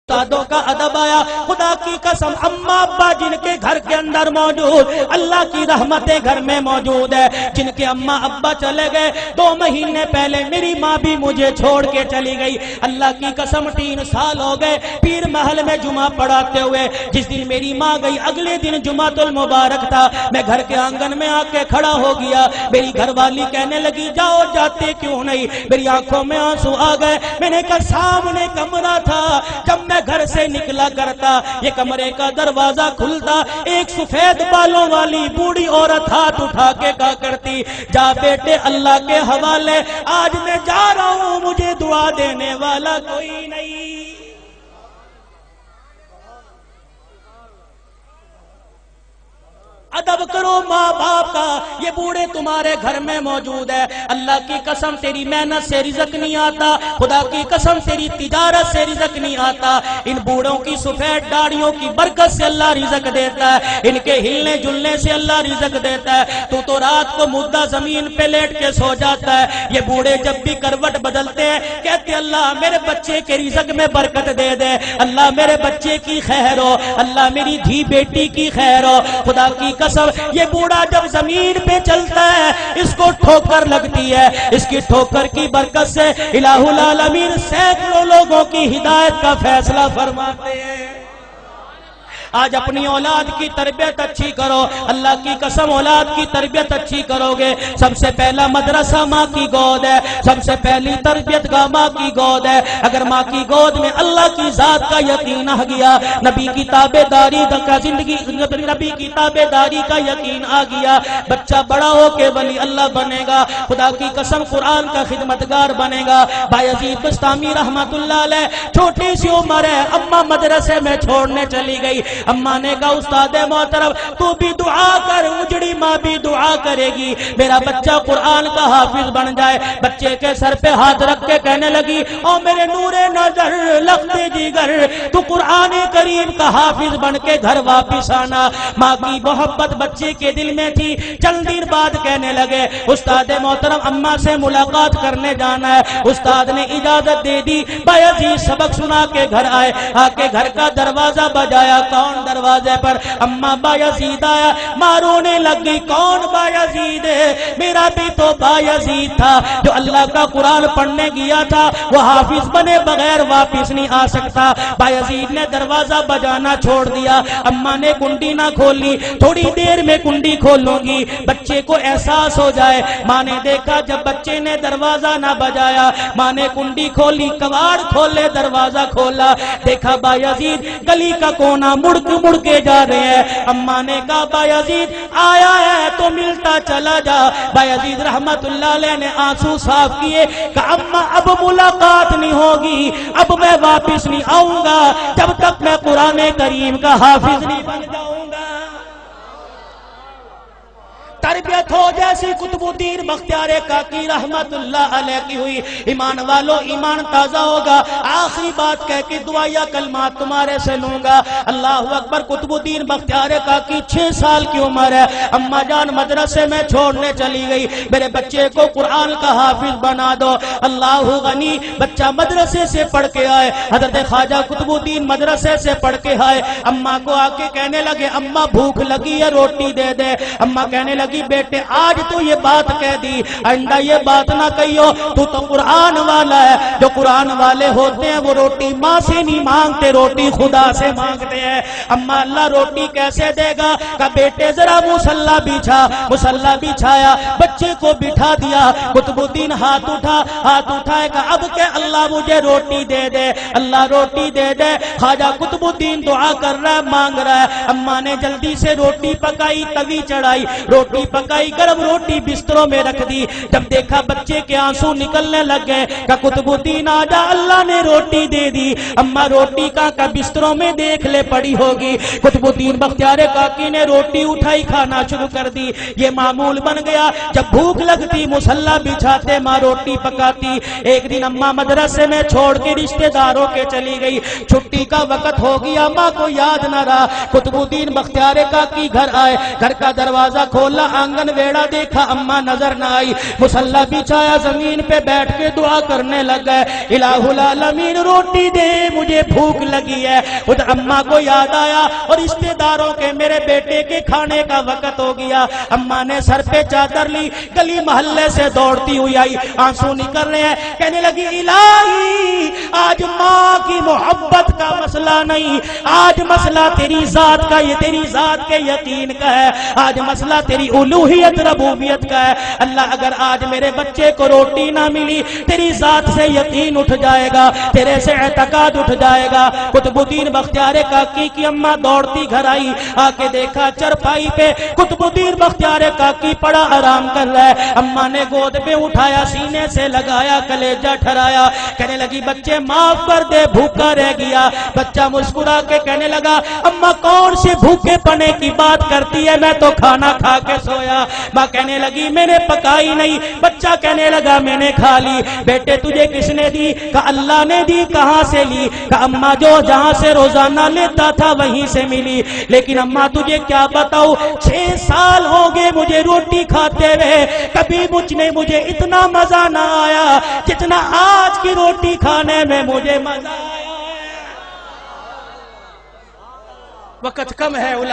استادوں کا ادب آیا. خدا کی قسم اماں ابا جن کے گھر کے اندر موجود, اللہ کی رحمتیں گھر میں موجود ہے. جن کے اماں ابا چلے گئے 2 مہینے پہلے میری ماں بھی مجھے چھوڑ کے چلی گئی. اللہ کی قسم 3 سال ہو گئے پیر محل میں جمعہ پڑھاتے ہوئے. جس دن میری ماں گئی اگلے دن جمعۃ المبارک تھا. میں گھر کے آنگن میں آ کے کھڑا ہو گیا. میری گھر والی کہنے لگی جاؤ جاتے کیوں نہیں. میری آنکھوں میں آنسو آ گئے. میں نے کہا سامنے کمرہ تھا, جب میں گھر سے نکلا کرتا یہ کمرے کا دروازہ کھلتا, ایک سفید بالوں والی بوڑھی عورت ہاتھ اٹھا کے کہا کرتی جا بیٹے اللہ کے حوالے, آج میں جا رہا ہوں مجھے دعا دینے والا کوئی نہیں. ادب کرو ماں باپ کا. یہ بوڑھے تمہارے گھر میں موجود ہے. اللہ کی قسم تیری محنت سے رزق نہیں آتا, خدا کی قسم تیری تجارت سے رزق نہیں آتا. ان بوڑھوں کی سفید داڑھیوں کی برکت سے اللہ رزق دیتا ہے, ان کے ہلنے جلنے سے اللہ رزق دیتا ہے. تو رات کو مردہ زمین پہ لیٹ کے سو جاتا ہے. یہ بوڑھے جب بھی کروٹ بدلتے ہیں کہتے اللہ میرے بچے کے رزق میں برکت دے دے, اللہ میرے بچے کی خیر ہو, اللہ میری دھی بیٹی کی خیر ہو. خدا کی قسم یہ بوڑھا جب زمین پہ چلتا ہے اس کو ٹھوکر لگتی ہے, اس کی ٹھوکر کی برکت سے الہ العالمین سینکڑوں لوگوں کی ہدایت کا فیصلہ فرماتے ہیں. آج اپنی اولاد کی تربیت اچھی کرو. اللہ کی قسم اولاد کی تربیت اچھی کرو گے. سب سے پہلا مدرسہ ماں کی گود ہے, سب سے پہلی تربیت کا ماں کی گود ہے. اگر ماں کی گود میں اللہ کی ذات کا یقین آ گیا, نبی کی تابع داری کا زندگی, نبی کی تابع داری کا یقین آ گیا, بچہ بڑا ہو کے ولی اللہ بنے گا. خدا کی قسم قرآن کا خدمتگار بنے گا. بایزید بستامی رحمت اللہ علیہ چھوٹی سی عمر ہے, اماں مدرسے میں چھوڑنے چلی گئی. اماں نے کہا استاد محترم تو بھی دعا کر, اجڑی ماں بھی دعا کرے گی میرا بچہ قرآن کا حافظ بن جائے. بچے کے سر پہ ہاتھ رکھ کے کہنے لگی او میرے نور نظر لختے جگر تو قرآن کریم کا حافظ بن کے گھر واپس آنا. ماں کی محبت بچے کے دل میں تھی. چند دن بعد کہنے لگے استاد محترم اماں سے ملاقات کرنے جانا ہے. استاد نے اجازت دے دی. بایزید سبق سنا کے گھر آئے, آ کے گھر کا دروازہ بجایا. کون دروازے پر؟ اماں بایزید آیا. ماں رونے لگ گئی کون بایزید ہے؟ میرا بھی تو بایزید تھا جو اللہ کا قرآن پڑھنے گیا تھا, وہ حافظ بنے بغیر واپس نہیں آ سکتا. بایزید نے دروازہ بجانا چھوڑ دیا. اماں نے کنڈی نہ کھولی, تھوڑی دیر میں کنڈی کھولوں گی بچے کو احساس ہو جائے. ماں نے دیکھا جب بچے نے دروازہ نہ بجایا, ماں نے کنڈی کھولی, کواڑ کھولے, دروازہ کھولا, دیکھا بایزید گلی کا کونا مڑ کے جا رہے ہیں. اماں نے کہا بایزید آیا ہے تو ملتا چلا جا. بایزید رحمت اللہ علیہ نے آنسو صاف کیے کہ اماں اب ملاقات نہیں ہوگی, اب میں واپس نہیں آؤں گا جب تک میں قرآن کریم کا حافظ نہیں بن جاؤں گا. تربیت ہو جیسی قطب الدین بختیار کاکی رحمت اللہ علیہ کی ہوئی. ایمان والو ایمان تازہ ہوگا. آخری بات کہہ کے دعائیہ کلمات تمہارے سے لوں گا. اللہ اکبر. قطب الدین بختیار کاکی 6 سال کی عمر ہے. اماں جان مدرسے میں چھوڑنے چلی گئی, میرے بچے کو قرآن کا حافظ بنا دو. اللہ غنی بچہ مدرسے سے پڑھ کے آئے. حضرت خواجہ قطب الدین مدرسے سے پڑھ کے آئے. اماں کو آ کے کہنے لگے اماں بھوک لگی ہے روٹی دے دے. اماں کہنے لگی بیٹے آج تو یہ بات کہہ دی, آئندہ یہ بات نہ کہیو, تو قرآن والا ہے. جو قرآن والے ہوتے ہیں وہ روٹی ماں سے نہیں مانگتے, روٹی خدا سے مانگتے ہیں. اما اللہ روٹی کیسے دے گا؟ کہ بیٹے ذرا مصلی بچھا. مصلی بچھایا, بچے کو بٹھا دیا. قطب الدین ہاتھ اٹھائے کہ اب کہ اللہ مجھے روٹی دے دے, اللہ روٹی دے دے. خواجہ قطب الدین دعا کر رہا ہے, مانگ رہا ہے. اماں نے جلدی سے روٹی پکائی, توی چڑھائی, روٹی پکائی, گرم روٹی بستروں میں رکھ دی. جب دیکھا بچے کے آنسو نکلنے لگ گئے کہ قطب الدین آجا اللہ نے روٹی دے دی. اماں روٹی کا بستروں میں دیکھ لے پڑی ہوگی. قطب الدین بختیار کاکی نے روٹی اٹھائی, کھانا شروع کر دی. یہ معمول بن گیا, جب بھوک لگتی مصلی بچھاتے, ماں روٹی پکاتی. ایک دن اماں مدرسے میں چھوڑ کے رشتہ داروں کے چلی گئی. چھٹی کا وقت ہو گیا, ماں کو یاد نہ رہا. قطب الدین بختیار کاکی گھر آئے, گھر کا دروازہ کھولا, آنگن ویڑا دیکھا، اماں نظر نہ آئی، مصلی بچھایا، زمین پہ بیٹھ کے دعا کرنے لگ گئے، الہ العالمین روٹی دے مجھے بھوک لگی ہے۔ ادھر اماں کو یاد آیا اور رشتے داروں کے میرے بیٹے کے کھانے کا وقت ہو گیا۔ اماں نے سر پہ چادر لی، گلی محلے سے دوڑتی ہوئی آئی، آنسو نکل رہے ہیں، کہنے لگی الہی آج ماں کی محبت کا مسئلہ نہیں، آج مسئلہ تیری ذات کا، یہ تیری ذات کے یقین کا ہے، آج مسئلہ تیری الوہیت ربوبیت کا ہے۔ اللہ اگر آج میرے بچے کو روٹی نہ ملی، تیری ذات سے یقین اٹھ جائے گا، تیرے سے اعتقاد اٹھ جائے گا۔ قطب الدین بختیار کاکی کی اماں دوڑتی گھر آئی، آ کے دیکھا چرپائی پہ قطب الدین بختیار کاکی پڑا آرام کر رہا ہے۔ اماں نے گود پہ اٹھایا، سینے سے لگایا، کلیجہ ٹھرایا، کہنے لگی بچے معاف کر دے، بھوکا رہ گیا۔ بچہ مسکرا کے کہنے لگا اماں کون سے بھوکے پنے کی بات کرتی ہے، میں تو کھانا کھا کے سویا۔ ماں کہنے لگی میں نے پکائی نہیں، بچہ کہنے لگا میں نے کھا لی۔ بیٹے تجھے کس نے دی؟ کہا اللہ نے دی۔ کہاں سے لی؟ کہا اماں جو جہاں سے روزانہ لیتا تھا وہیں سے ملی، لیکن اماں تجھے کیا بتاؤ 6 سال ہو گئے مجھے روٹی کھاتے ہوئے، کبھی مجھے اتنا مزہ نہ آیا جتنا آج کی روٹی کھانے میں مجھے مزہ آیا ہے۔ وقت کم ہے علماء